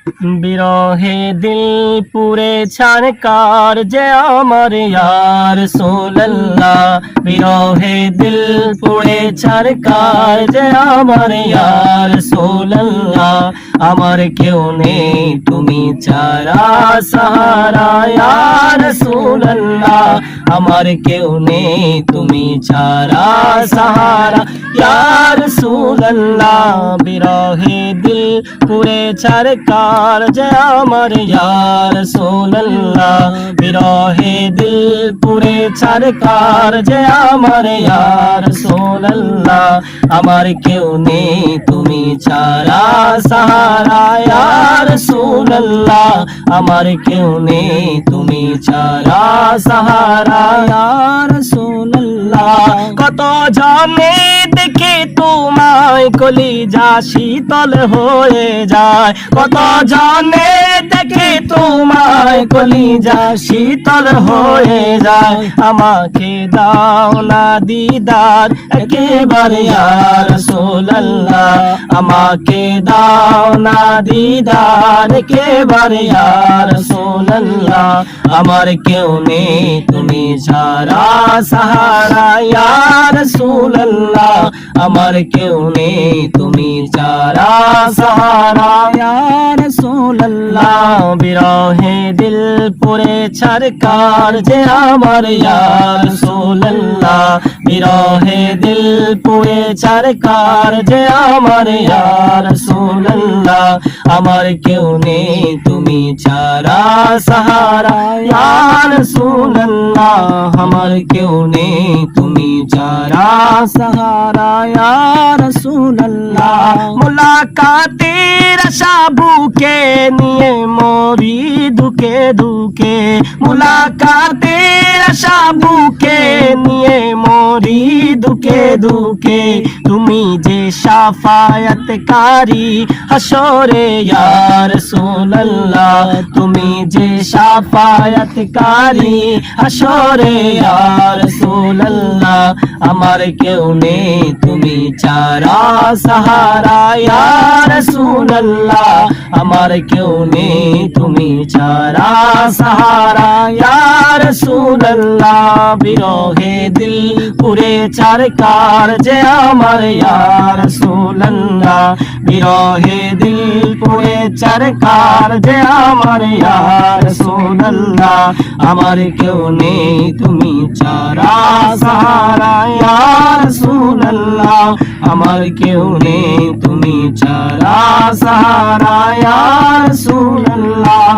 বিরহে দিল পুরে ছারকার যে আমার ইয়া রাসূলুল্লাহ। বিরহে দিল পুরে ছারকার যে আমার ইয়া রাসূলুল্লাহ। আমার কেউ নেই তুমি ছাড়া সাহারা ইয়া রাসূলুল্লাহ। আমার কেউ নেই তুমি ছাড়া সাহারা ইয়া রাসূলুল্লাহ। বিরহে দিল পুরে ছারকার যে আমার ইয়া রাসূলুল্লাহ। বিরহে দিল পুরে ছারকার যে আমার ইয়া রাসূলুল্লাহ। আমার কেউ নেই তুমি ছাড়া সাহারা ইয়া রাসূলুল্লাহ। আমার কেউ নেই তুমি ছাড়া সাহারা ইয়া রাসূলুল্লাহ। কত জনে দেখে তোমায় কলিজা শীতল হয়ে যায়। কত জনে দেখে তোমায় কলিজা শীতল হয়ে যায়। আমাকে দাও না দিদার একেবারে ইয়া রাসূলুল্লাহ। আমাকে দাও না দিদার একেবারে ইয়া রাসূলুল্লাহ। আমার কেউ নেই তুমি ছাড়া সাহারা ইয়া রাসূলুল্লাহ। আমার কেউ নেই তুমি ছাড়া সাহারা ইয়া রাসূলুল্লাহ। বিরহে দিল পুরে ছারকার যে আমার ইয়া রাসূলুল্লাহ। বিরহে দিল পুরে ছারকার যে আমার ইয়া রাসূলুল্লাহ। আমার কেউ নেই তুমি ছাড়া সাহারা ইয়া রাসূলুল্লাহ। আমার কেউ নেই তুমি ছাড়া সাহারা ইয়া রাসূলুল্লাহ। মুলাকাতের আশা বুকে নিয়ে মরি দুকে দুকে। মুলাকাতের আশা বুকে নিয়ে মরি দুকে দুকে। তুমি যে শাফায়াতকারী হাসরে ইয়া রাসূলুল্লাহ। তুমি যে শাফায়াতকারী হাসরে ইয়া রাসূলুল্লাহ। আমার কেউ নেই তুমি ছাড়া সাহারা ইয়া রাসূলুল্লাহ। আমার কেউ নেই তুমি ছাড়া সাহারা ইয়া রাসূলুল্লাহ। বিরহে দিল পুরে ছারকার যে আমার ইয়া রাসূলুল্লাহ। বিরহে দিল পুরে ছারকার যে আমার ইয়া রাসূলুল্লাহ। আমার কেউ নেই তুমি ছাড়া সাহারা ইয়া রাসূলুল্লাহ। আমার কেউ নেই তুমি ছাড়া সাহারা ইয়া রাসূলুল্লাহ।